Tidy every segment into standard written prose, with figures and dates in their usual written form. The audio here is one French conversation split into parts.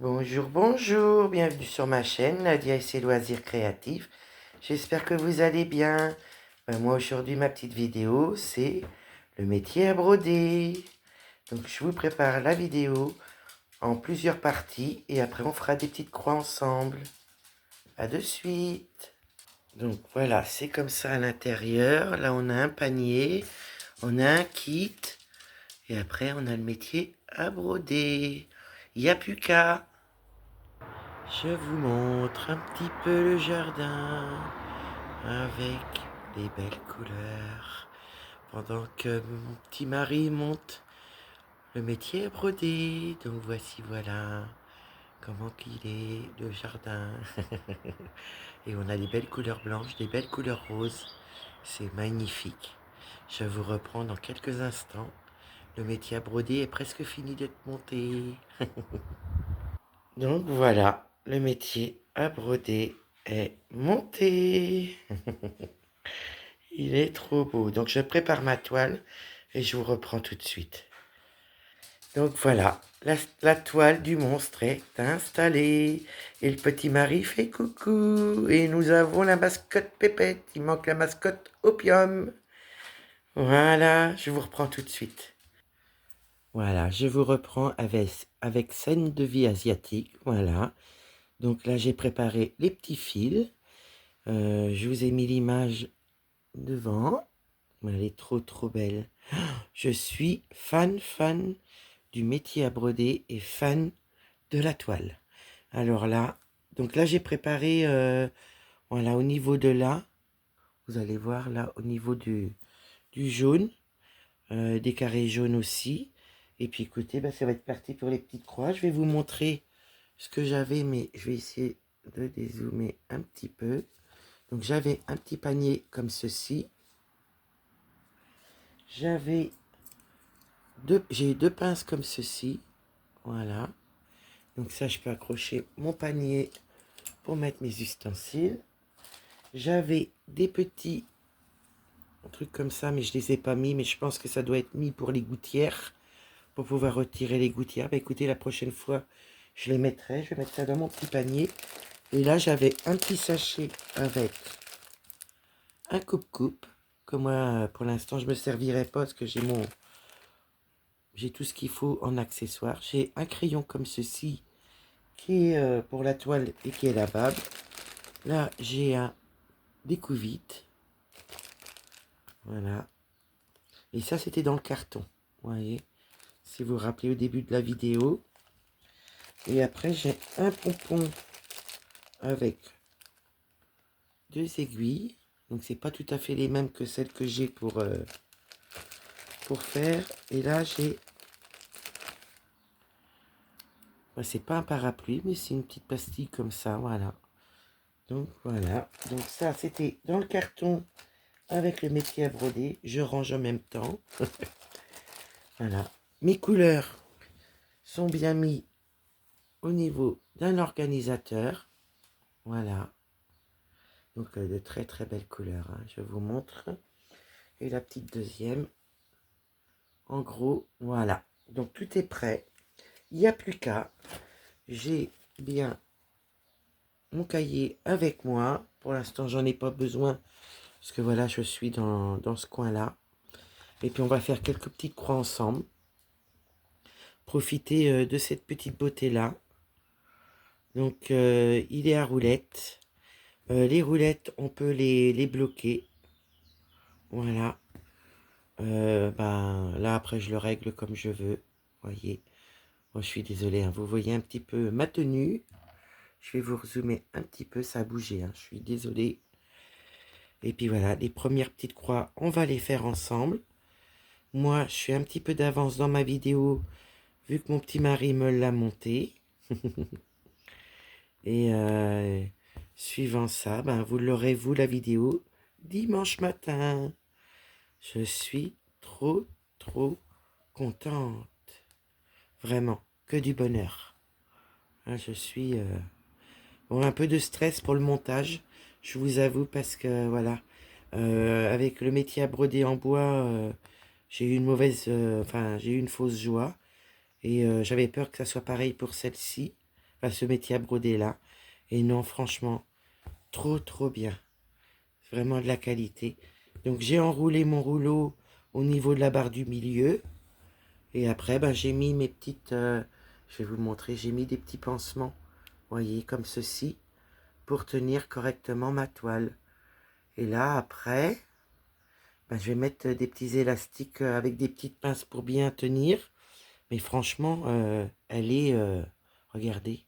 Bonjour, bonjour, bienvenue sur ma chaîne, Nadia et ses loisirs créatifs. J'espère que vous allez bien. Moi aujourd'hui, ma petite vidéo, c'est le métier à broder. Donc je vous prépare la vidéo en plusieurs parties et après on fera des petites croix ensemble. À de suite. Donc voilà, c'est comme ça à l'intérieur. Là on a un panier, on a un kit et après on a le métier à broder. Il n'y a plus qu'à. Je vous montre un petit peu le jardin avec les belles couleurs pendant que mon petit mari monte le métier à broder. Donc voici voilà comment qu'il est le jardin. Et on a des belles couleurs blanches, des belles couleurs roses. C'est magnifique. Je vous reprends dans quelques instants. Le métier à broder est presque fini d'être monté. Donc voilà, le métier à broder est monté. Il est trop beau. Donc je prépare ma toile et je vous reprends tout de suite. Donc voilà, la toile du monstre est installée. Et le petit mari fait coucou. Et nous avons la mascotte Pépette. Il manque la mascotte Opium. Voilà, je vous reprends tout de suite. Voilà, je vous reprends avec scène de vie asiatique. Voilà. Donc là, j'ai préparé les petits fils. Je vous ai mis l'image devant. Elle est trop belle. Je suis fan du métier à broder et fan de la toile. Alors là, donc là, j'ai préparé, voilà, au niveau de là, vous allez voir là, au niveau du jaune, des carrés jaunes aussi. Et puis écoutez, bah, ça va être parti pour les petites croix. Je vais vous montrer ce que j'avais, mais je vais essayer de dézoomer un petit peu. Donc j'avais un petit panier comme ceci. J'ai deux pinces comme ceci. Voilà. Donc ça, je peux accrocher mon panier pour mettre mes ustensiles. J'avais des petits trucs comme ça, mais je les ai pas mis. Mais je pense que ça doit être mis pour les gouttières, pour pouvoir retirer les gouttières. Bah, écoutez, la prochaine fois, je les mettrai. Je vais mettre ça dans mon petit panier. Et là, j'avais un petit sachet avec un coupe-coupe, que moi, pour l'instant, je me servirai pas parce que j'ai tout ce qu'il faut en accessoires. J'ai un crayon comme ceci qui est pour la toile et qui est lavable. Là, j'ai un découvite. Voilà. Et ça, c'était dans le carton. Vous voyez, si vous vous rappelez au début de la vidéo. Et après, j'ai un pompon avec deux aiguilles. Donc, c'est pas tout à fait les mêmes que celles que j'ai pour faire. Et là, j'ai... Ben, c'est pas un parapluie, mais c'est une petite pastille comme ça. Voilà. Donc, voilà. Donc, ça, c'était dans le carton avec le métier à broder. Je range en même temps. Voilà. Mes couleurs sont bien mises au niveau d'un organisateur. Voilà. Donc de très belles couleurs. Hein. Je vous montre. Et la petite deuxième. En gros, voilà. Donc tout est prêt. Il n'y a plus qu'à. J'ai bien mon cahier avec moi. Pour l'instant, j'en ai pas besoin. Parce que voilà, je suis dans ce coin-là. Et puis on va faire quelques petites croix ensemble. Profiter de cette petite beauté-là. Donc il est à roulettes. Les roulettes, on peut les bloquer. Voilà. Ben, là, après, je le règle comme je veux. Voyez. Bon, je suis désolée. Hein, vous voyez un petit peu ma tenue. Je vais vous zoomer un petit peu. Ça a bougé. Hein, je suis désolée. Et puis voilà, les premières petites croix, on va les faire ensemble. Moi, je suis un petit peu d'avance dans ma vidéo, vu que mon petit mari me l'a montée. Et suivant ça, ben, vous l'aurez, vous, la vidéo, dimanche matin. Je suis trop contente. Vraiment, que du bonheur. Hein, je suis... bon, un peu de stress pour le montage, je vous avoue, parce que, voilà, avec le métier à broder en bois, j'ai eu une j'ai eu une fausse joie. Et j'avais peur que ça soit pareil pour celle-ci, enfin ce métier à broder là. Et non, franchement, trop bien. Vraiment de la qualité. Donc j'ai enroulé mon rouleau au niveau de la barre du milieu. Et après, ben, j'ai mis mes petites... je vais vous montrer, j'ai mis des petits pansements, voyez, comme ceci, pour tenir correctement ma toile. Et là, après, ben, je vais mettre des petits élastiques avec des petites pinces pour bien tenir. Mais franchement, elle est... regardez,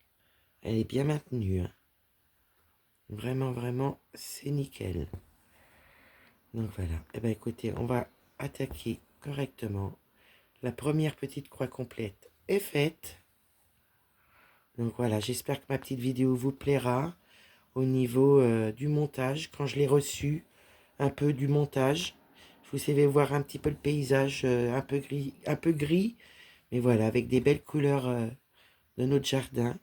elle est bien maintenue. Hein. Vraiment, c'est nickel. Donc voilà. Eh ben écoutez, on va attaquer correctement. La première petite croix complète est faite. Donc voilà, j'espère que ma petite vidéo vous plaira. Au niveau du montage, quand je l'ai reçu, un peu du montage. Je vous ai voir un petit peu le paysage un peu gris, mais voilà, avec des belles couleurs de notre jardin.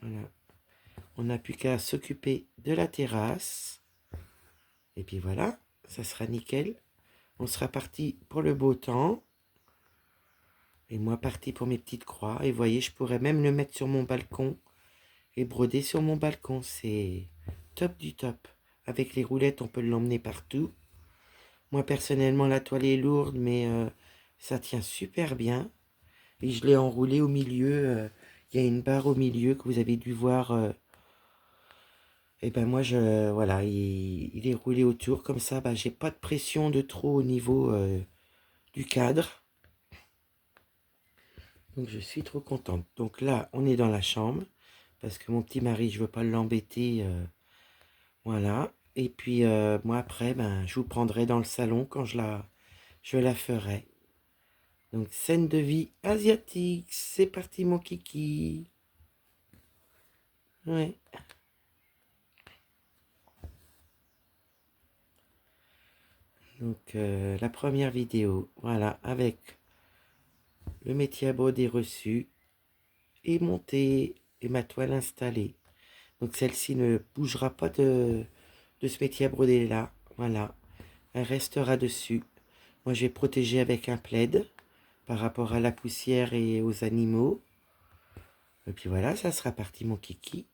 Voilà. On n'a plus qu'à s'occuper de la terrasse. Et puis voilà, ça sera nickel. On sera parti pour le beau temps. Et moi parti pour mes petites croix. Et vous voyez, je pourrais même le mettre sur mon balcon. Et broder sur mon balcon. C'est top du top. Avec les roulettes, on peut l'emmener partout. Moi, personnellement, la toile est lourde, mais ça tient super bien. Et je l'ai enroulé au milieu. Il y a une barre au milieu que vous avez dû voir. Et ben moi, voilà, il est roulé autour. Comme ça, ben, j'ai pas de pression de trop au niveau du cadre. Donc, je suis trop contente. Donc là, on est dans la chambre. Parce que mon petit mari, je veux pas l'embêter. Voilà. Et puis, moi, après, ben, je vous prendrai dans le salon quand je la ferai. Donc, scène de vie asiatique. C'est parti, mon kiki. Ouais. Donc, la première vidéo, voilà, avec le métier à broder reçu et monté et ma toile installée. Donc, celle-ci ne bougera pas de ce métier à broder là. Voilà, elle restera dessus. Moi, je vais protéger avec un plaid par rapport à la poussière et aux animaux. Et puis voilà, ça sera parti mon kiki.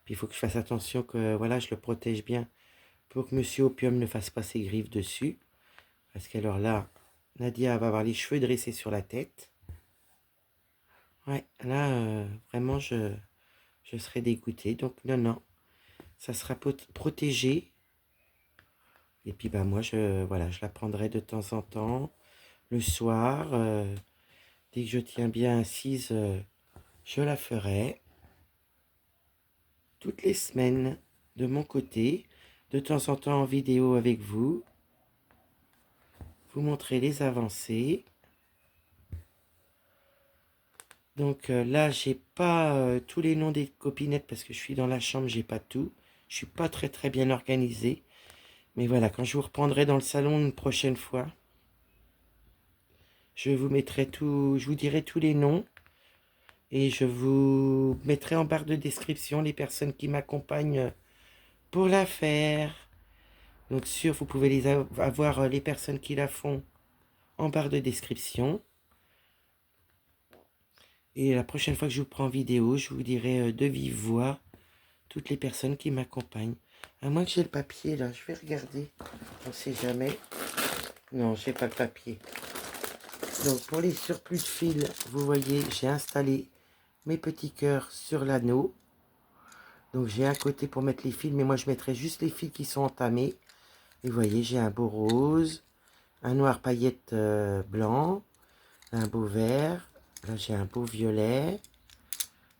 Puis il faut que je fasse attention que voilà, je le protège bien pour que Monsieur Opium ne fasse pas ses griffes dessus. Parce qu'alors là, Nadia va avoir les cheveux dressés sur la tête. Ouais, là, vraiment, je serai dégoûtée. Donc non, ça sera protégé. Et puis bah moi, voilà, je la prendrai de temps en temps. Le soir, dès que je tiens bien assise, je la ferai. Toutes les semaines de mon côté, de temps en temps en vidéo avec vous, vous montrer les avancées. Donc là, j'ai pas tous les noms des copinettes parce que je suis dans la chambre, j'ai pas tout. Je suis pas très bien organisé. Mais voilà, quand je vous reprendrai dans le salon une prochaine fois, je vous mettrai tout, je vous dirai tous les noms. Et je vous mettrai en barre de description les personnes qui m'accompagnent pour la faire. Donc sûr, vous pouvez avoir les personnes qui la font en barre de description. Et la prochaine fois que je vous prends en vidéo, je vous dirai de vive voix toutes les personnes qui m'accompagnent. À moins que j'ai le papier là, je vais regarder. On ne sait jamais. Non, j'ai pas le papier. Donc pour les surplus de fil, vous voyez, j'ai installé mes petits cœurs sur l'anneau. Donc j'ai un côté pour mettre les fils, mais moi je mettrai juste les fils qui sont entamés. Et vous voyez, j'ai un beau rose, un noir paillette blanc, un beau vert. Là j'ai un beau violet.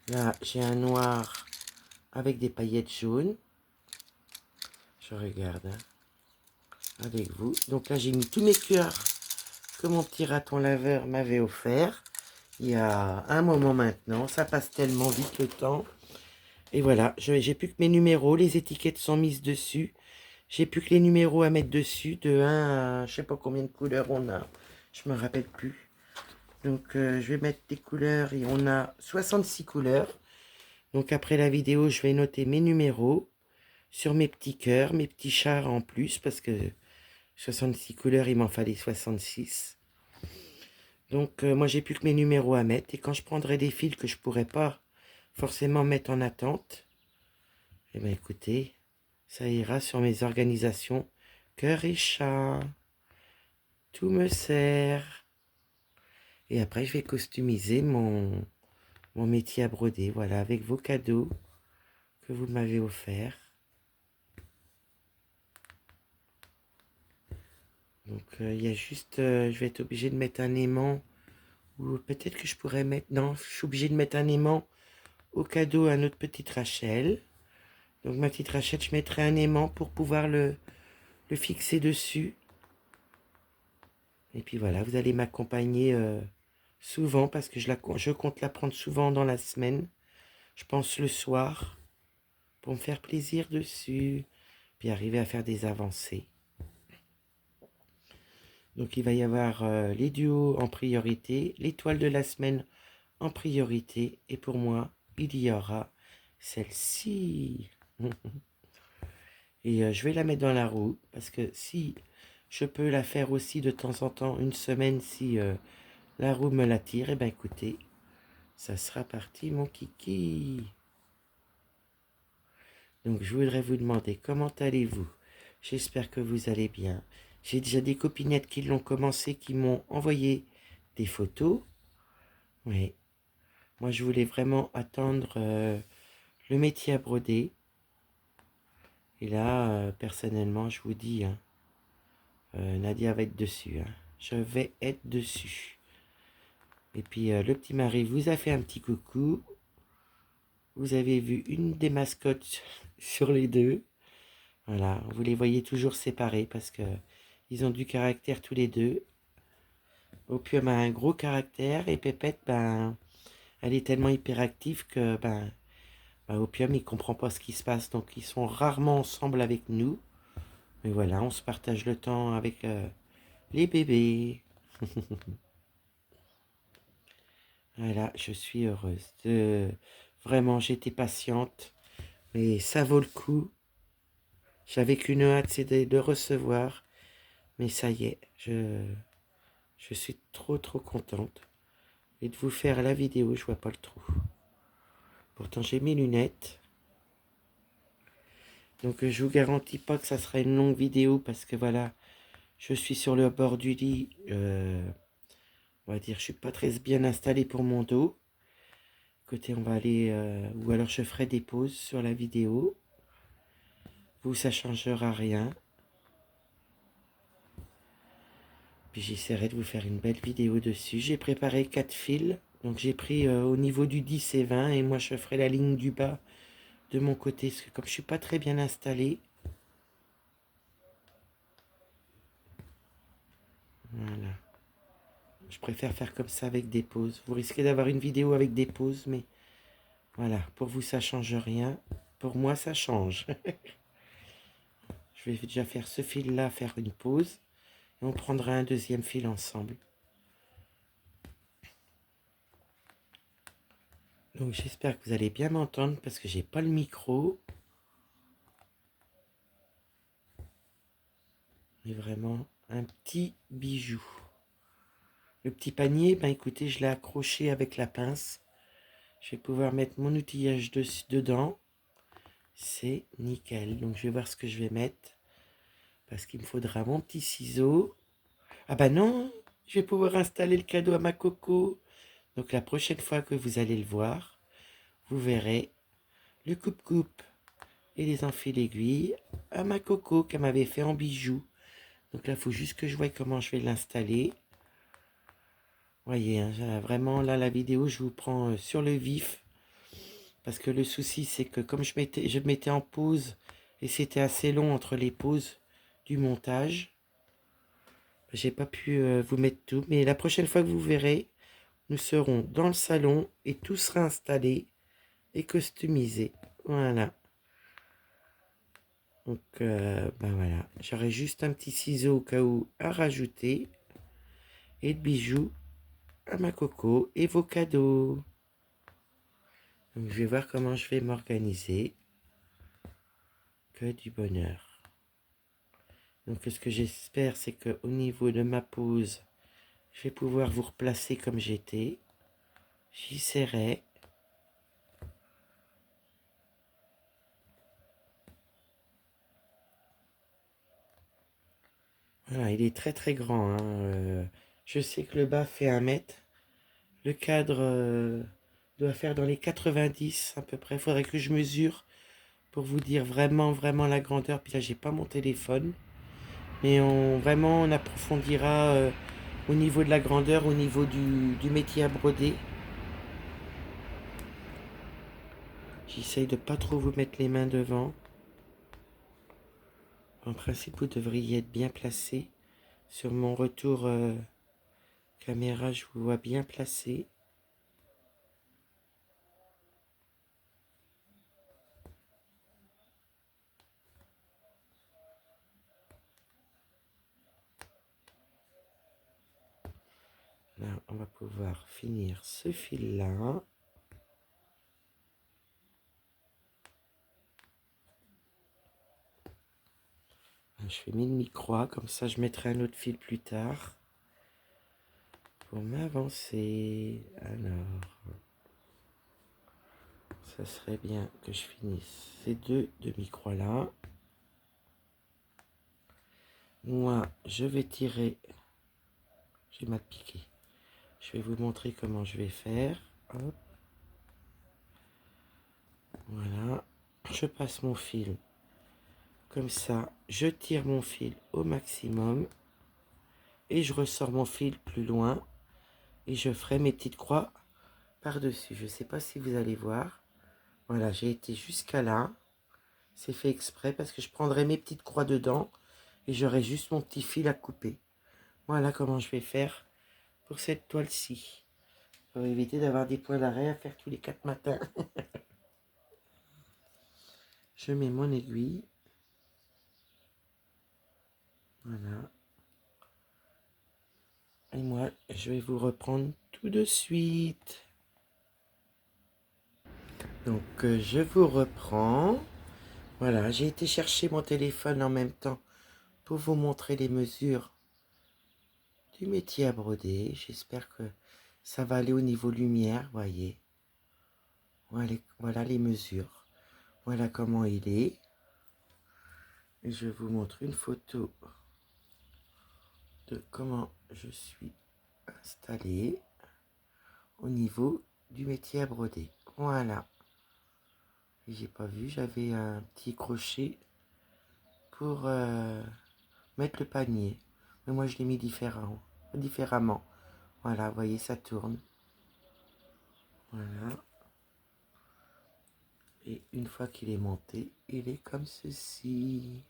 Là j'ai un noir avec des paillettes jaunes. Je regarde avec vous. Donc là j'ai mis tous mes cœurs que mon petit raton laveur m'avait offert. Il y a un moment maintenant, ça passe tellement vite le temps. Et voilà, j'ai plus que mes numéros, les étiquettes sont mises dessus. J'ai plus que les numéros à mettre dessus, de 1 à je sais pas combien de couleurs on a. Je me rappelle plus. Donc je vais mettre des couleurs et on a 66 couleurs. Donc après la vidéo, je vais noter mes numéros sur mes petits cœurs, mes petits chars en plus, parce que 66 couleurs, il m'en fallait 66. Donc moi j'ai plus que mes numéros à mettre et quand je prendrai des fils que je pourrais pas forcément mettre en attente, eh bien écoutez, ça ira sur mes organisations cœur et chat. Tout me sert. Et après je vais customiser mon métier à broder, voilà, avec vos cadeaux que vous m'avez offerts. Donc il y a juste, je vais être obligé de mettre un aimant, ou peut-être que je pourrais mettre, non, je suis obligé de mettre un aimant au cadeau à notre petite Rachel. Donc ma petite Rachel, je mettrai un aimant pour pouvoir le fixer dessus. Et puis voilà, vous allez m'accompagner souvent parce que je compte la prendre souvent dans la semaine. Je pense le soir pour me faire plaisir dessus, puis arriver à faire des avancées. Donc il va y avoir les duos en priorité, l'étoile de la semaine en priorité, et pour moi, il y aura celle-ci. Et je vais la mettre dans la roue, parce que si je peux la faire aussi de temps en temps, une semaine, si la roue me l'attire, et bien écoutez, ça sera parti mon kiki. Donc je voudrais vous demander comment allez-vous? J'espère que vous allez bien. J'ai déjà des copinettes qui l'ont commencé, qui m'ont envoyé des photos. Oui, moi je voulais vraiment attendre le métier à broder. Et là, personnellement, je vous dis, hein, Nadia va être dessus. Hein. Je vais être dessus. Et puis le petit mari vous a fait un petit coucou. Vous avez vu une des mascottes sur les deux. Voilà, vous les voyez toujours séparés parce que ils ont du caractère tous les deux. Opium a un gros caractère et Pépette, ben, elle est tellement hyperactive que Opium il comprend pas ce qui se passe, donc ils sont rarement ensemble avec nous. Mais voilà, on se partage le temps avec les bébés. Voilà, je suis heureuse. Vraiment, j'étais patiente, mais ça vaut le coup. J'avais qu'une hâte, c'est de le recevoir. Mais ça y est, je suis trop contente. Et de vous faire la vidéo, je vois pas le trou. Pourtant, j'ai mes lunettes. Donc, je vous garantis pas que ça sera une longue vidéo parce que voilà, je suis sur le bord du lit. On va dire, je suis pas très bien installé pour mon dos. Côté, on va aller, ou alors je ferai des pauses sur la vidéo. Vous, ça changera rien. Puis j'essaierai de vous faire une belle vidéo dessus. J'ai préparé 4 fils. Donc j'ai pris au niveau du 10 et 20 et moi je ferai la ligne du bas de mon côté. Parce que comme je suis pas très bien installé, voilà. Je préfère faire comme ça avec des pauses. Vous risquez d'avoir une vidéo avec des pauses, mais voilà. Pour vous ça change rien. Pour moi ça change. Je vais déjà faire ce fil là, faire une pause. Et on prendra un deuxième fil ensemble. Donc j'espère que vous allez bien m'entendre parce que j'ai pas le micro. Mais vraiment un petit bijou. Le petit panier, ben écoutez, je l'ai accroché avec la pince. Je vais pouvoir mettre mon outillage dedans. C'est nickel. Donc je vais voir ce que je vais mettre. Parce qu'il me faudra mon petit ciseau. Ah bah non, je vais pouvoir installer le cadeau à ma coco. Donc la prochaine fois que vous allez le voir, vous verrez le coupe-coupe et les enfils aiguilles à ma coco qu'elle m'avait fait en bijoux. Donc là, il faut juste que je voie comment je vais l'installer. Voyez, hein, vraiment là la vidéo, je vous prends sur le vif. Parce que le souci, c'est que comme je mettais en pause et c'était assez long entre les pauses du montage, j'ai pas pu vous mettre tout. Mais la prochaine fois que vous verrez, nous serons dans le salon et tout sera installé et customisé. Voilà. Donc, ben voilà. J'aurai juste un petit ciseau au cas où à rajouter. Et de bijoux à ma coco et vos cadeaux. Donc, je vais voir comment je vais m'organiser. Que du bonheur. Donc ce que j'espère, c'est qu'au niveau de ma pause, Je vais pouvoir vous replacer comme j'étais. J'y serrais. Voilà, il est très très grand, hein. Je sais que le bas fait 1 mètre. Le cadre doit faire dans les 90 à peu près. Il faudrait que je mesure pour vous dire vraiment vraiment la grandeur. Puis là, j'ai pas mon téléphone. Mais vraiment, on approfondira au niveau de la grandeur, au niveau du métier à broder. J'essaye de pas trop vous mettre les mains devant. En principe, vous devriez être bien placé. Sur mon retour caméra, je vous vois bien placé. Là, on va pouvoir finir ce fil-là. Je fais mes demi-croix, comme ça je mettrai un autre fil plus tard. Pour m'avancer. Alors, ça serait bien que je finisse ces 2 demi-croix-là. Moi, je vais tirer. J'ai mal piqué. Je vais vous montrer comment je vais faire. Hop. Voilà. Je passe mon fil. Comme ça, je tire mon fil au maximum. Et je ressors mon fil plus loin. Et je ferai mes petites croix par-dessus. Je ne sais pas si vous allez voir. Voilà, j'ai été jusqu'à là. C'est fait exprès parce que je prendrai mes petites croix dedans. Et j'aurai juste mon petit fil à couper. Voilà comment je vais faire pour cette toile-ci. Pour éviter d'avoir des points d'arrêt à faire tous les 4 matins. Je mets mon aiguille. Voilà. Et moi, je vais vous reprendre tout de suite. Donc, je vous reprends. Voilà, j'ai été chercher mon téléphone en même temps pour vous montrer les mesures du métier à broder. J'espère que ça va aller au niveau lumière, voyez. Voilà les mesures. Voilà comment il est. Et je vous montre une photo de comment je suis installé au niveau du métier à broder. Voilà. J'ai pas vu, j'avais un petit crochet pour mettre le panier. Mais moi, je l'ai mis différemment. Voilà, vous voyez, ça tourne. Voilà. Et une fois qu'il est monté, il est comme ceci.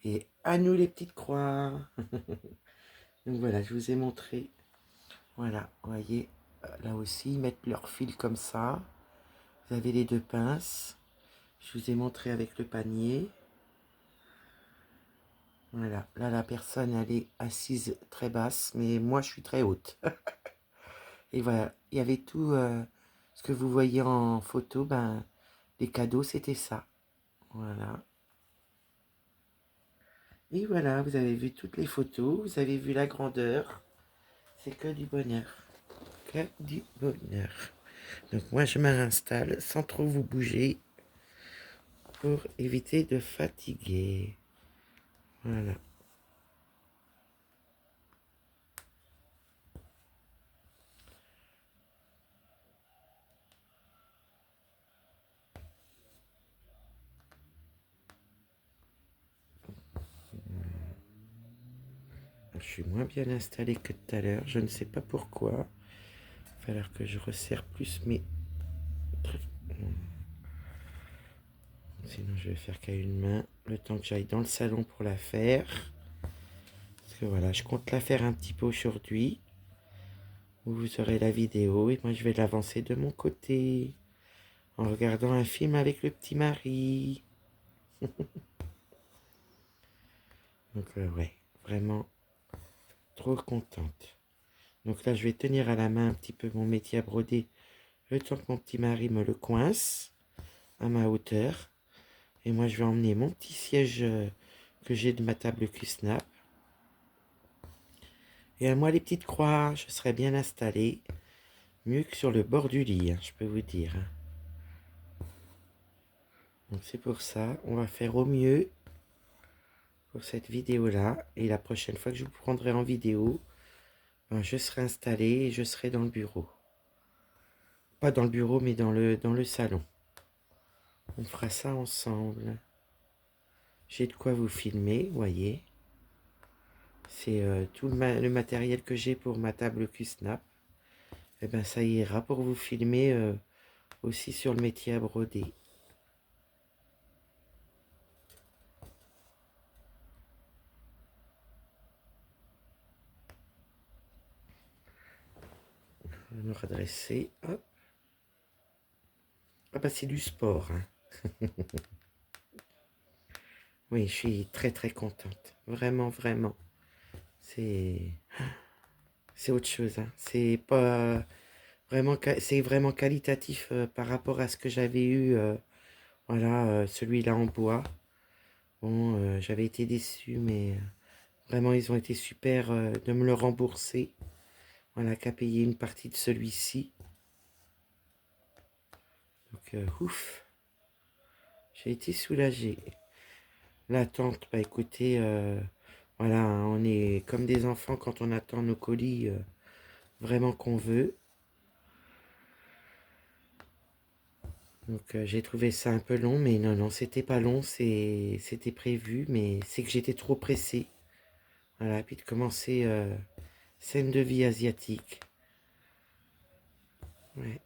Et à nous les petites croix. Donc voilà, je vous ai montré. Voilà, vous voyez, là aussi, ils mettent leur fil comme ça. Vous avez les 2 pinces. Je vous ai montré avec le panier. Voilà, là la personne elle est assise très basse, mais moi je suis très haute. Et voilà, il y avait tout ce que vous voyez en photo, ben les cadeaux c'était ça. Voilà. Et voilà, vous avez vu toutes les photos, vous avez vu la grandeur. C'est que du bonheur. Que du bonheur. Donc moi je me réinstalle sans trop vous bouger pour éviter de fatiguer. Voilà. Je suis moins bien installé que tout à l'heure. Je ne sais pas pourquoi. Il va falloir que je resserre plus mes trucs. Sinon, je vais faire qu'à une main. Le temps que j'aille dans le salon pour la faire. Parce que voilà, je compte la faire un petit peu aujourd'hui. Vous aurez la vidéo et moi je vais l'avancer de mon côté. En regardant un film avec le petit mari. Donc ouais, vraiment trop contente. Donc là, je vais tenir à la main un petit peu mon métier à broder. Le temps que mon petit mari me le coince à ma hauteur. Et moi, je vais emmener mon petit siège que j'ai de ma table Q-Snap. Et à moi, les petites croix, je serais bien installée. Mieux que sur le bord du lit, hein, je peux vous dire. Donc c'est pour ça, on va faire au mieux pour cette vidéo-là. Et la prochaine fois que je vous prendrai en vidéo, ben, je serai installé et je serai dans le bureau. Pas dans le bureau, mais dans le salon. On fera ça ensemble. J'ai de quoi vous filmer, voyez. C'est tout le matériel que j'ai pour ma table Q-Snap. Et ben ça ira pour vous filmer aussi sur le métier à broder. On va me redresser. Hop. Ah bah c'est du sport, hein. Oui, je suis très très contente. Vraiment, vraiment. C'est autre chose, hein. C'est pas vraiment c'est vraiment qualitatif par rapport à ce que j'avais eu voilà, celui-là en bois. Bon, j'avais été déçu, mais vraiment ils ont été super de me le rembourser. Voilà, qu'à payer une partie de celui-ci. Donc ouf. J'ai été soulagé. L'attente, bah écoutez, voilà, hein, on est comme des enfants quand on attend nos colis vraiment qu'on veut. Donc j'ai trouvé ça un peu long, mais non, non, c'était pas long, c'était prévu, mais c'est que j'étais trop pressé. Voilà, puis de commencer scène de vie asiatique. Ouais.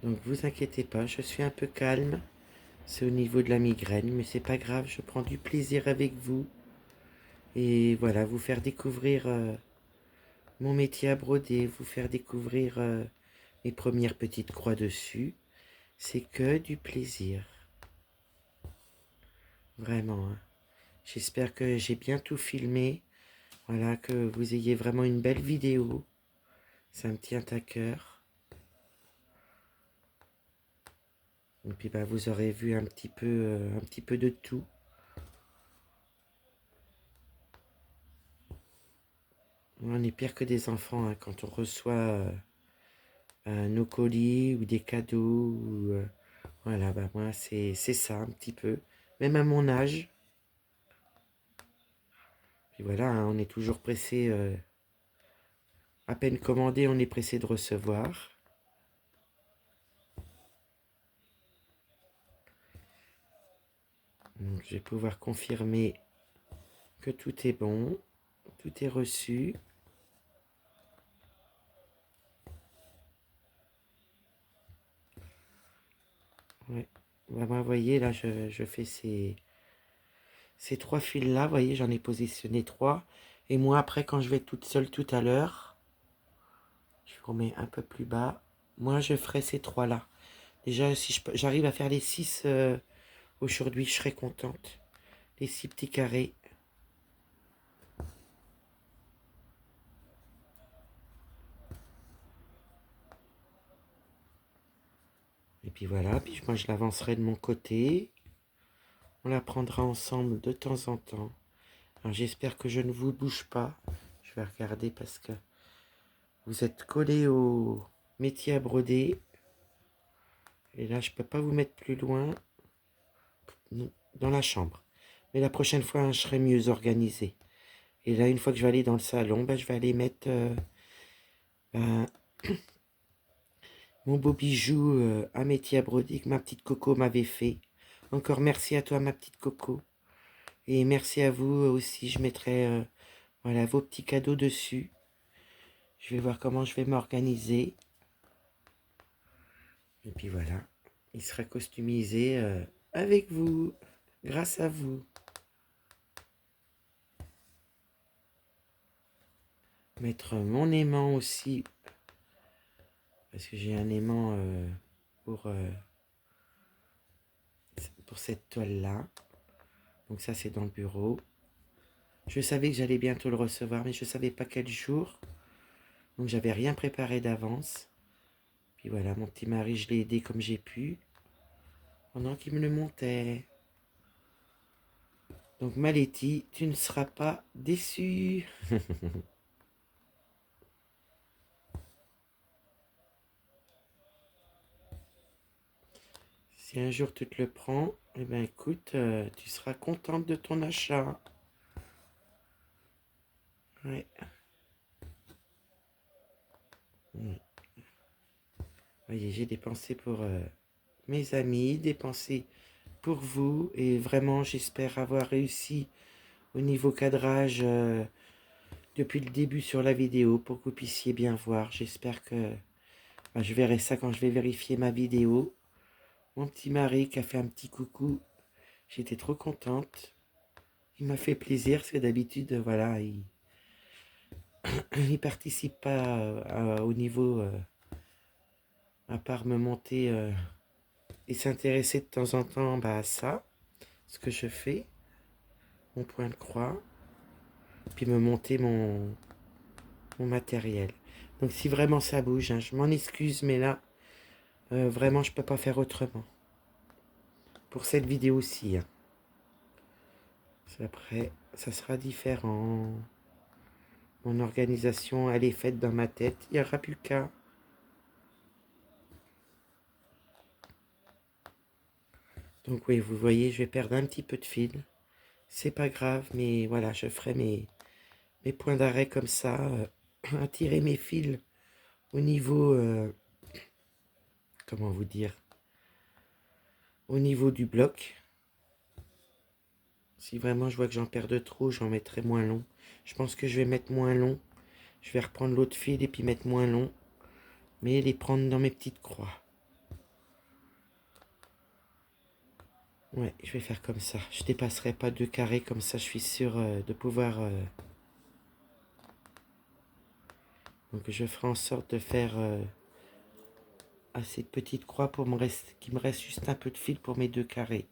Donc vous inquiétez pas, je suis un peu calme. C'est au niveau de la migraine, mais c'est pas grave, je prends du plaisir avec vous. Et voilà, vous faire découvrir mon métier à broder, vous faire découvrir mes premières petites croix dessus. C'est que du plaisir. Vraiment, hein. J'espère que j'ai bien tout filmé. Voilà, que vous ayez vraiment une belle vidéo. Ça me tient à cœur. Et puis bah, vous aurez vu un petit peu de tout. On est pire que des enfants hein, quand on reçoit nos colis ou des cadeaux. Ou, voilà, bah moi c'est ça un petit peu. Même à mon âge. Puis voilà, hein, on est toujours pressé. À peine commandé, on est pressé de recevoir. Donc je vais pouvoir confirmer que tout est bon. Tout est reçu. Ouais. Bah, moi, vous voyez, là, je fais ces trois fils-là. Vous voyez, j'en ai positionné trois. Et moi, après, quand je vais toute seule tout à l'heure, je remets un peu plus bas. Moi, je ferai ces trois-là. Déjà, si j'arrive à faire les six aujourd'hui, je serai contente. Les six petits carrés. Et puis voilà, puis moi, je l'avancerai de mon côté. On la prendra ensemble de temps en temps. Alors, j'espère que je ne vous bouge pas. Je vais regarder parce que vous êtes collés au métier à broder. Et là, je peux pas vous mettre plus loin dans la chambre. Mais la prochaine fois, hein, je serai mieux organisé. Et là, une fois que je vais aller dans le salon, ben, je vais aller mettre ben, mon beau bijou à métier à broder que ma petite Coco m'avait fait. Encore merci à toi, ma petite Coco. Et merci à vous aussi. Je mettrai voilà, vos petits cadeaux dessus. Je vais voir comment je vais m'organiser. Et puis voilà, il sera customisé avec vous, grâce à vous. Mettre mon aimant aussi, parce que j'ai un aimant pour, euh, pour cette toile-là. Donc ça, c'est dans le bureau. Je savais que j'allais bientôt le recevoir, mais je ne savais pas quel jour. Donc j'avais rien préparé d'avance. Puis voilà, mon petit mari, je l'ai aidé comme j'ai pu, pendant qu'il me le montait. Donc Maletti, tu ne seras pas déçu. Si un jour tu te le prends, eh ben écoute, tu seras contente de ton achat. Ouais. Mm. Voyez, j'ai dépensé pour mes amis, dépensé pour vous, et vraiment j'espère avoir réussi au niveau cadrage depuis le début sur la vidéo pour que vous puissiez bien voir. J'espère que je verrai ça quand je vais vérifier ma vidéo. Mon petit mari qui a fait un petit coucou, j'étais trop contente. Il m'a fait plaisir parce que d'habitude, voilà, il participe pas au niveau, à part me monter et s'intéresser de temps en temps à ça, ce que je fais, mon point de croix, puis me monter mon matériel. Donc si vraiment ça bouge, hein, je m'en excuse, mais là, vraiment, je peux pas faire autrement. Pour cette vidéo-ci, hein. Après, ça sera différent. Mon organisation, elle est faite dans ma tête. Il n'y aura plus qu'à. Donc oui, vous voyez, je vais perdre un petit peu de fil. C'est pas grave, mais voilà, je ferai mes points d'arrêt comme ça. Attirer mes fils au niveau, comment vous dire, au niveau du bloc. Si vraiment je vois que j'en perds de trop, j'en mettrai moins long. Je pense que je vais mettre moins long. Je vais reprendre l'autre fil et puis mettre moins long. Mais les prendre dans mes petites croix. Ouais, je vais faire comme ça. Je dépasserai pas 2 carrés, comme ça je suis sûr de pouvoir... Donc je ferai en sorte de faire assez de petites croix pour qu'il me reste juste un peu de fil pour mes 2 carrés.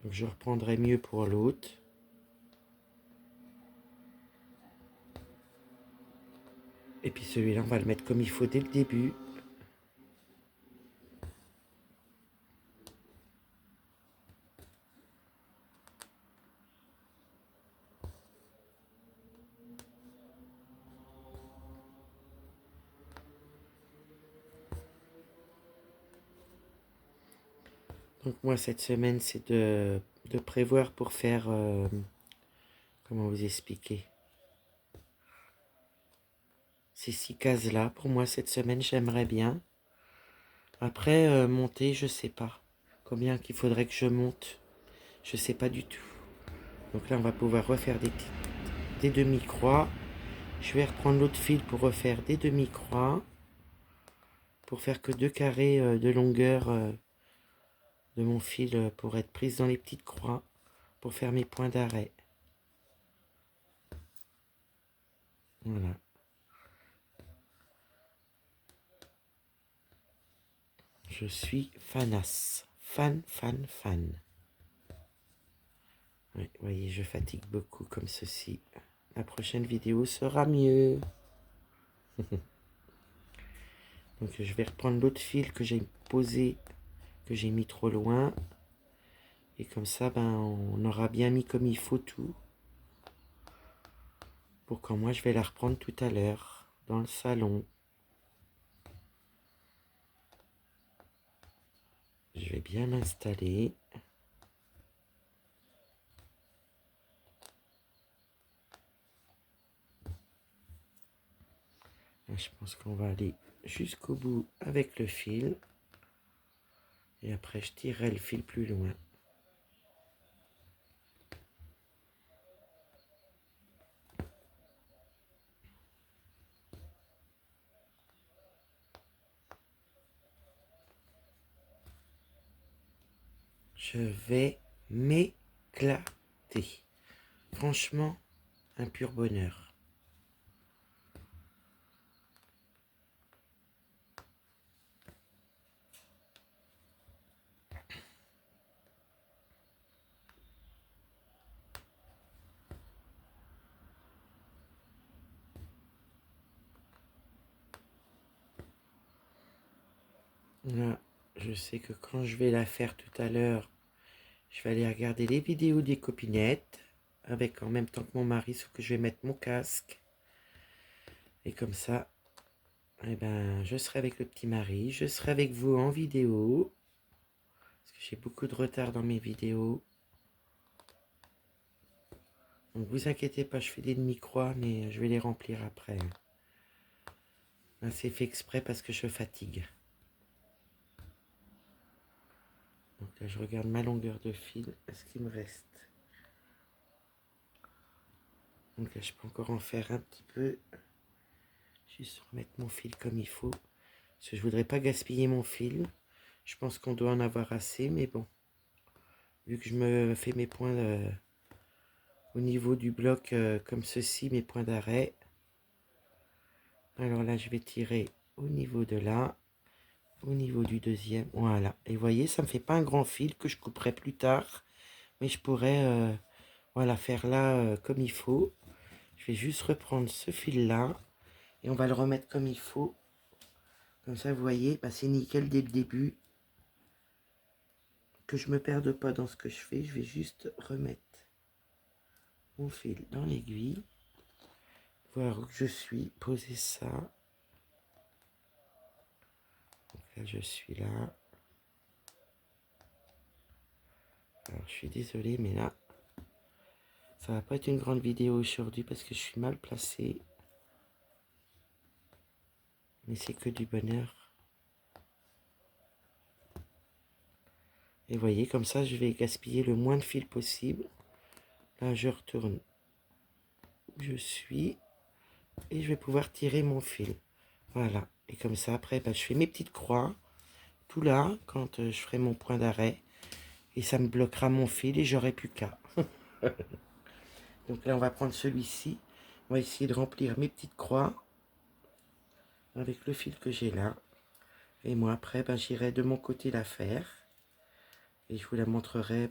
Donc je reprendrai mieux pour l'autre. Et puis celui-là, on va le mettre comme il faut dès le début. Donc moi, cette semaine, c'est de prévoir pour faire... comment vous expliquer? Ces 6 cases-là, pour moi, cette semaine, j'aimerais bien. Après, monter, je sais pas. Combien qu'il faudrait que je monte, je sais pas du tout. Donc là, on va pouvoir refaire des demi-croix. Je vais reprendre l'autre fil pour refaire des demi-croix. Pour faire que 2 carrés de longueur de mon fil pour être prise dans les petites croix. Pour faire mes points d'arrêt. Voilà. Je suis fanasse. Fan, fan, fan. Oui, vous voyez, je fatigue beaucoup comme ceci. La prochaine vidéo sera mieux. Donc je vais reprendre l'autre fil que j'ai posé, que j'ai mis trop loin. Et comme ça, ben, on aura bien mis comme il faut tout. Pour quand moi je vais la reprendre tout à l'heure, dans le salon. Je vais bien m'installer. Là, je pense qu'on va aller jusqu'au bout avec le fil. Et après, je tirerai le fil plus loin. Je vais m'éclater. Franchement, un pur bonheur. Là, je sais que quand je vais la faire tout à l'heure, je vais aller regarder les vidéos des copinettes, avec en même temps que mon mari, sauf que je vais mettre mon casque. Et comme ça, eh ben, je serai avec le petit mari, je serai avec vous en vidéo, parce que j'ai beaucoup de retard dans mes vidéos. Donc vous inquiétez pas, je fais des demi-croix, mais je vais les remplir après. Là, c'est fait exprès parce que je fatigue. Donc là, je regarde ma longueur de fil, ce qu'il me reste. Donc là, je peux encore en faire un petit peu. Juste remettre mon fil comme il faut. Parce que je voudrais pas gaspiller mon fil. Je pense qu'on doit en avoir assez, mais bon. Vu que je me fais mes points au niveau du bloc comme ceci, mes points d'arrêt. Alors là, je vais tirer au niveau de là, au niveau du deuxième. Voilà. Et vous voyez, ça me fait pas un grand fil que je couperai plus tard. Mais je pourrais voilà, faire là comme il faut. Je vais juste reprendre ce fil-là. Et on va le remettre comme il faut. Comme ça, vous voyez, bah, c'est nickel dès le début. Que je me perde pas dans ce que je fais. Je vais juste remettre mon fil dans l'aiguille. Voir où je suis. Poser ça. Donc là, je suis là. Alors, je suis désolé, mais là, ça va pas être une grande vidéo aujourd'hui parce que je suis mal placé. Mais c'est que du bonheur. Et vous voyez, comme ça, je vais gaspiller le moins de fil possible. Là, je retourne où je suis. Et je vais pouvoir tirer mon fil. Voilà. Et comme ça, après, bah, je fais mes petites croix. Tout là, quand je ferai mon point d'arrêt. Et ça me bloquera mon fil et j'aurai plus qu'à. Donc là, on va prendre celui-ci. On va essayer de remplir mes petites croix. Avec le fil que j'ai là. Et moi, après, ben, j'irai de mon côté la faire. Et je vous la montrerai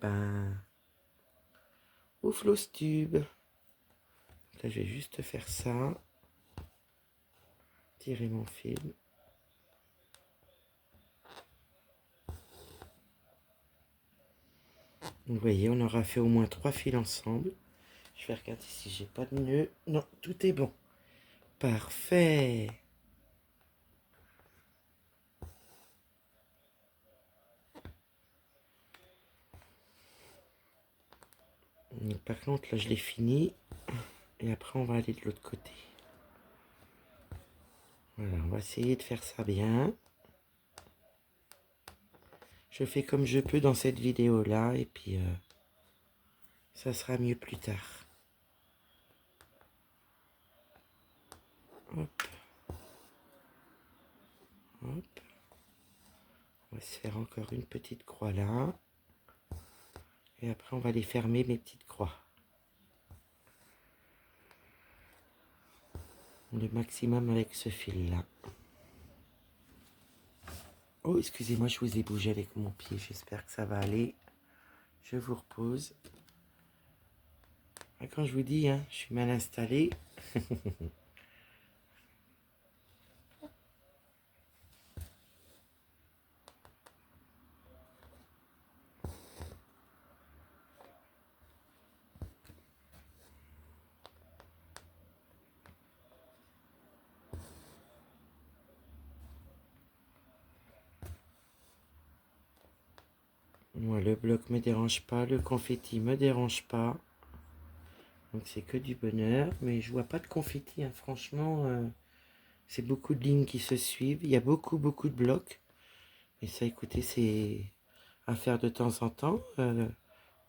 au floss tube. Là, je vais juste faire ça. Tirer mon fil. Vous voyez, on aura fait au moins 3 fils ensemble. Je vais regarder si j'ai pas de nœud. Non, tout est bon. Parfait. Par contre, là, je l'ai fini. Et après, on va aller de l'autre côté. Voilà, on va essayer de faire ça bien. Je fais comme je peux dans cette vidéo-là. Et puis, ça sera mieux plus tard. Hop. Hop. On va se faire encore une petite croix là. Et après, on va les fermer, mes petites croix. Le maximum avec ce fil-là. Oh, excusez-moi, je vous ai bougé avec mon pied. J'espère que ça va aller. Je vous repose. Ah, quand je vous dis, hein, je suis mal installé. Moi, le bloc me dérange pas, le confetti me dérange pas. Donc c'est que du bonheur. Mais je vois pas de confetti, hein. Franchement, c'est beaucoup de lignes qui se suivent. Il y a beaucoup de blocs. Mais ça, écoutez, c'est à faire de temps en temps.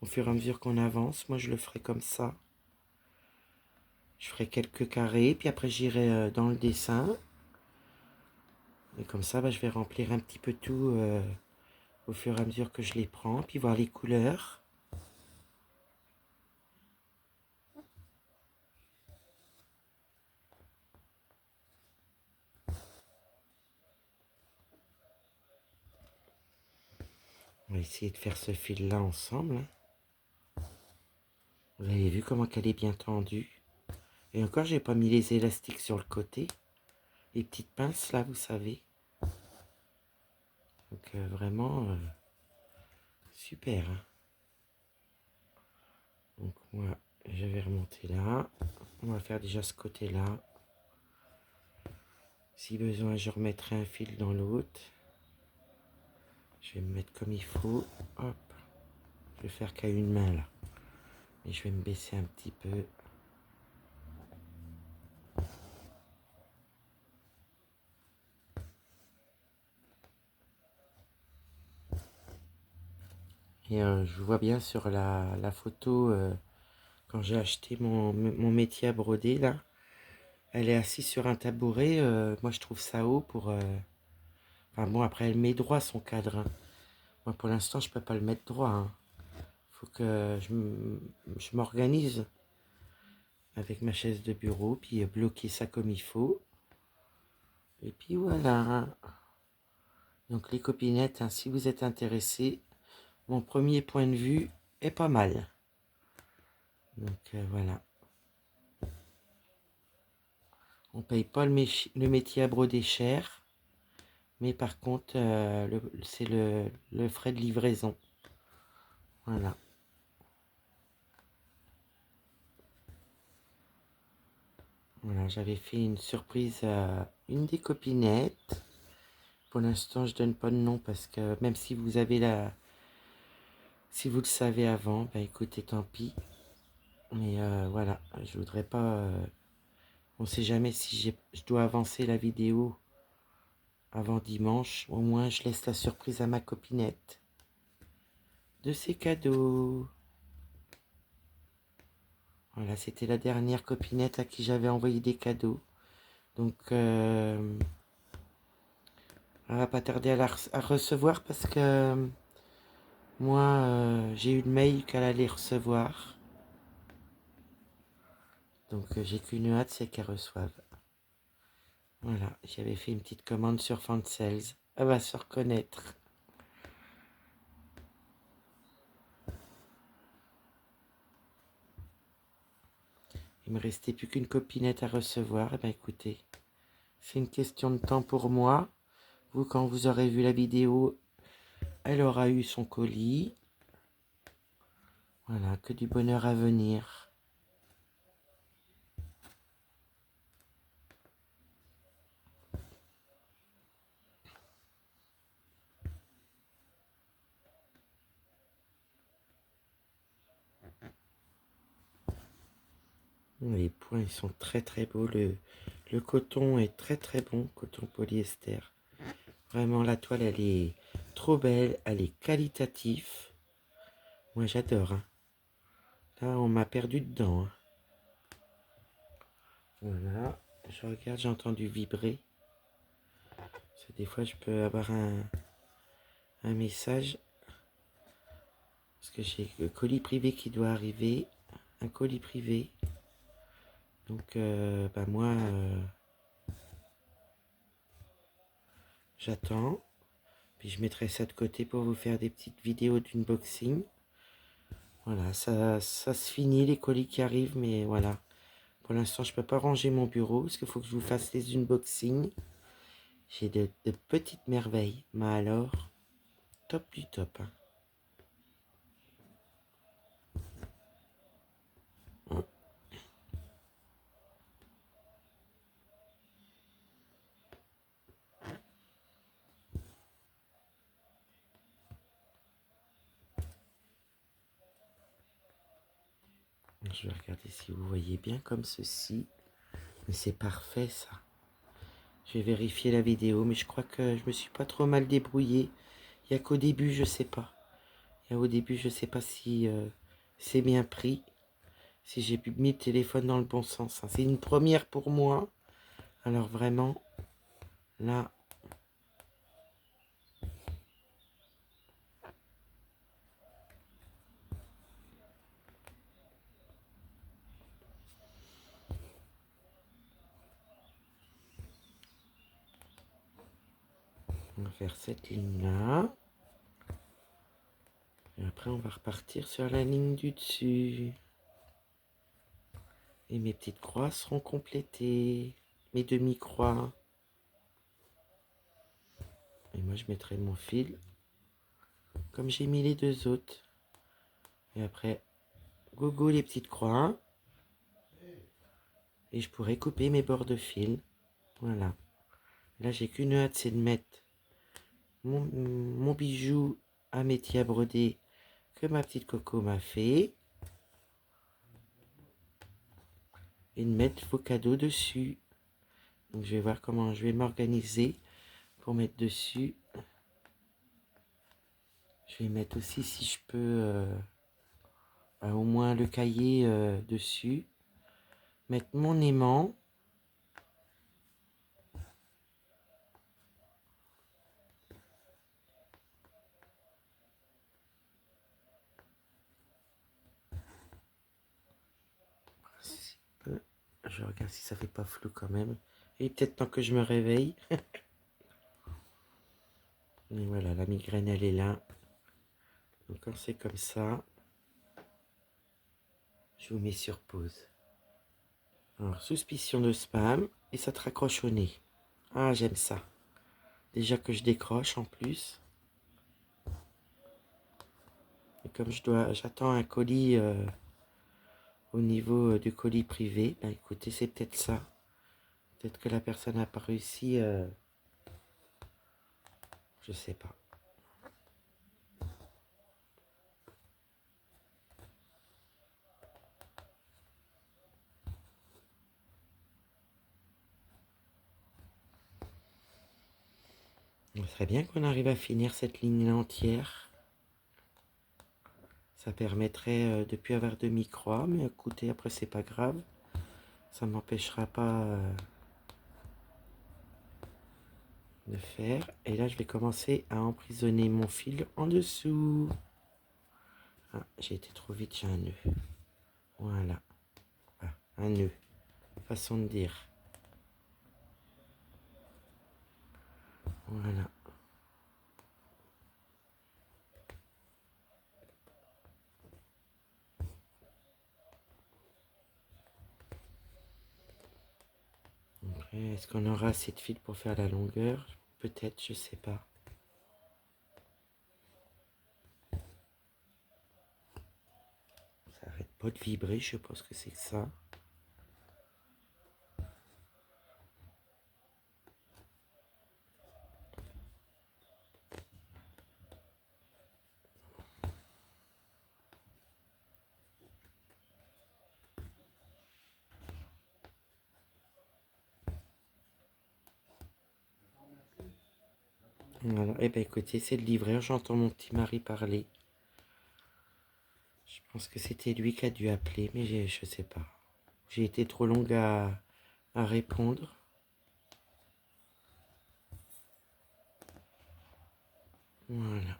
Au fur et à mesure qu'on avance. Moi, je le ferai comme ça. Je ferai quelques carrés. Puis après, j'irai dans le dessin. Et comme ça, bah, je vais remplir un petit peu tout au fur et à mesure que je les prends. Puis voir les couleurs. On va essayer de faire ce fil-là ensemble. Hein. Vous avez vu comment elle est bien tendue. Et encore, j'ai pas mis les élastiques sur le côté. Les petites pinces là, vous savez. Donc vraiment, super. Hein. Donc moi, je vais remonter là. On va faire déjà ce côté-là. Si besoin, je remettrai un fil dans l'autre. Je vais me mettre comme il faut. Hop. Je vais faire qu'à une main là. Et je vais me baisser un petit peu. Et je vois bien sur la photo, quand j'ai acheté mon métier à broder là. Elle est assise sur un tabouret. Moi, je trouve ça haut pour... Enfin bon, après, elle met droit son cadre. Hein. Moi, pour l'instant, je peux pas le mettre droit. Hein. Faut que je m'organise avec ma chaise de bureau, puis bloquer ça comme il faut. Et puis voilà. Donc les copinettes, hein, si vous êtes intéressés, mon premier point de vue est pas mal. Donc voilà. On paye pas le métier à broder cher, mais par contre, c'est le frais de livraison. Voilà. Voilà, j'avais fait une surprise à une des copinettes. Pour l'instant, je donne pas de nom parce que même si vous avez si vous le savez avant, bah écoutez, tant pis. Mais voilà, je voudrais pas. On sait jamais si je dois avancer la vidéo avant dimanche. Au moins, je laisse la surprise à ma copinette de ses cadeaux. Voilà, c'était la dernière copinette à qui j'avais envoyé des cadeaux. Donc, elle va pas tarder à recevoir parce que moi, j'ai eu le mail qu'elle allait recevoir. Donc, j'ai qu'une hâte, c'est qu'elle reçoive. Voilà, j'avais fait une petite commande sur Fansales. Elle va se reconnaître. Il me restait plus qu'une copinette à recevoir. Eh bien, écoutez, c'est une question de temps pour moi. Vous, quand vous aurez vu la vidéo, elle aura eu son colis. Voilà, que du bonheur à venir. Les points, ils sont très très beaux. Le coton est très très bon, coton polyester. Vraiment, la toile, elle est trop belle, elle est qualitative. Moi, j'adore. Hein. Là, on m'a perdu dedans. Hein. Voilà, je regarde, j'ai entendu vibrer. Parce que des fois, je peux avoir un message. Parce que j'ai le colis privé qui doit arriver. Un colis privé. Donc, bah moi, j'attends. Puis je mettrai ça de côté pour vous faire des petites vidéos d'unboxing. Voilà, ça se finit, les colis qui arrivent. Mais voilà, pour l'instant, je peux pas ranger mon bureau. Parce qu'il faut que je vous fasse les unboxings. J'ai de petites merveilles. Mais alors, top du top. Hein. Je vais regarder si vous voyez bien comme ceci. Mais c'est parfait ça. Je vais vérifier la vidéo, mais je crois que je me suis pas trop mal débrouillé. Il n'y a qu'au début, je sais pas. Il y a au début, je sais pas si c'est bien pris. Si j'ai mis le téléphone dans le bon sens. Hein. C'est une première pour moi. Alors vraiment, là... On va faire cette ligne-là. Et après, on va repartir sur la ligne du dessus. Et mes petites croix seront complétées. Mes demi-croix. Et moi, je mettrai mon fil comme j'ai mis les deux autres. Et après, gogo les petites croix. Et je pourrais couper mes bords de fil. Voilà. Là, j'ai qu'une hâte, c'est de mettre mon bijou à métier à broder que ma petite Coco m'a fait. Et de mettre vos cadeaux dessus. Donc, je vais voir comment je vais m'organiser pour mettre dessus. Je vais mettre aussi, si je peux, au moins le cahier dessus. Mettre mon aimant. Je regarde si ça fait pas flou quand même. Et peut-être tant que je me réveille. Et voilà, la migraine, elle est là. Donc quand c'est comme ça, je vous mets sur pause. Alors, suspicion de spam. Et ça te raccroche au nez. Ah, j'aime ça. Déjà que je décroche en plus. Et comme j'attends un colis au niveau du colis privé. Ben écoutez, c'est peut-être ça. Peut-être que la personne n'a pas réussi. Je sais pas. Ce serait bien qu'on arrive à finir cette ligne entière. Ça permettrait de ne plus avoir de mi-croix, mais écoutez, après c'est pas grave. Ça ne m'empêchera pas de faire. Et là, je vais commencer à emprisonner mon fil en dessous. Ah, j'ai été trop vite, j'ai un nœud. Voilà. Ah, un nœud. Façon de dire. Voilà. Après, est-ce qu'on aura assez de fil pour faire la longueur? Peut-être, je sais pas. Ça arrête pas de vibrer, je pense que c'est ça. Voilà. Eh bien, écoutez, c'est le livreur. J'entends mon petit mari parler. Je pense que c'était lui qui a dû appeler, mais je sais pas. J'ai été trop longue à répondre. Voilà.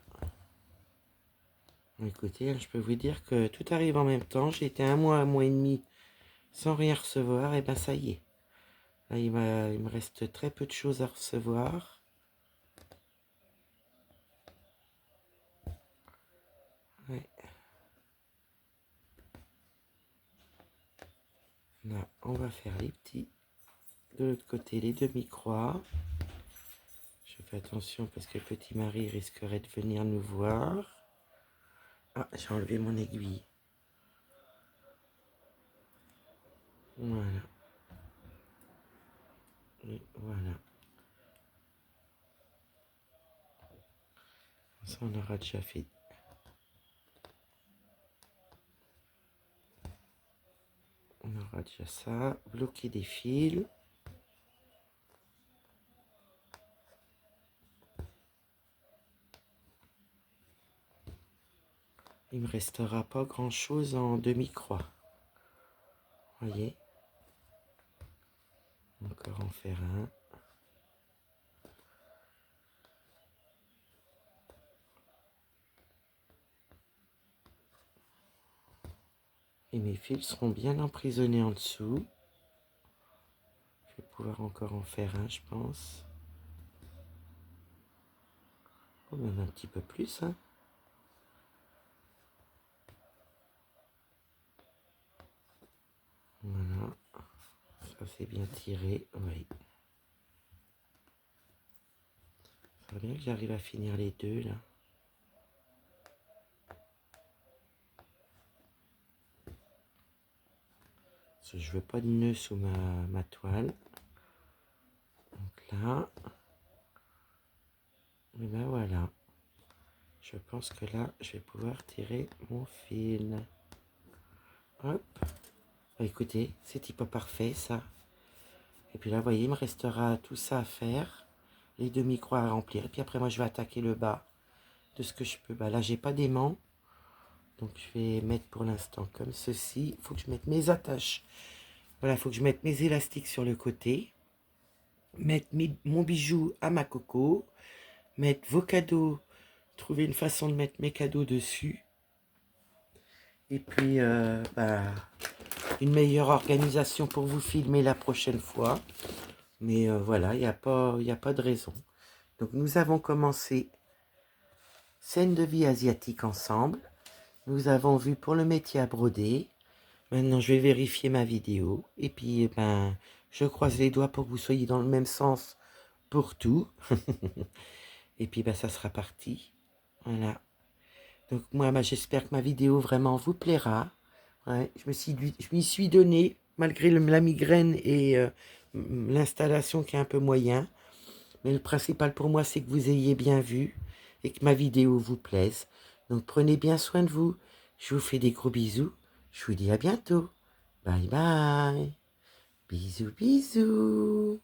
Écoutez, je peux vous dire que tout arrive en même temps. J'ai été un mois et demi sans rien recevoir. Et ben ça y est. Là, il me reste très peu de choses à recevoir. Ouais. Là, on va faire les petits. De l'autre côté, les demi-croix. Je fais attention parce que petit mari risquerait de venir nous voir. Ah, j'ai enlevé mon aiguille. Voilà. Et voilà. Ça, on aura déjà fait. On aura déjà ça. Bloquer des fils. Il me restera pas grand chose en demi-croix. Voyez. Encore en faire un. Et mes fils seront bien emprisonnés en dessous. Je vais pouvoir encore en faire un, je pense. Oh, même un petit peu plus, hein. Voilà. Ça, c'est bien tiré. Oui. Ça J'aimerais bien que j'arrive à finir les deux là. Parce que je veux pas de nœud sous ma toile. Donc là. Et ben voilà. Je pense que là, je vais pouvoir tirer mon fil. Hop. Bah, écoutez, c'est pas parfait ça. Et puis là, vous voyez, il me restera tout ça à faire. Les deux micros à remplir. Et puis après, moi, je vais attaquer le bas de ce que je peux. Bah là, j'ai pas d'aimant. Donc, je vais mettre pour l'instant comme ceci. Il faut que je mette mes attaches. Voilà, il faut que je mette mes élastiques sur le côté. Mettre mon bijou à ma coco. Mettre vos cadeaux. Trouver une façon de mettre mes cadeaux dessus. Et puis, bah, une meilleure organisation pour vous filmer la prochaine fois. Mais voilà, il n'y a pas de raison. Donc, nous avons commencé scène de vie asiatique ensemble. Nous avons vu pour le métier à broder. Maintenant, je vais vérifier ma vidéo. Et puis, ben, je croise les doigts pour que vous soyez dans le même sens pour tout. Et puis, ben, ça sera parti. Voilà. Donc, moi, ben, j'espère que ma vidéo vraiment vous plaira. Ouais, je m'y suis donné, malgré la migraine et l'installation qui est un peu moyen. Mais le principal pour moi, c'est que vous ayez bien vu et que ma vidéo vous plaise. Donc prenez bien soin de vous. Je vous fais des gros bisous. Je vous dis à bientôt. Bye bye. Bisous, bisous.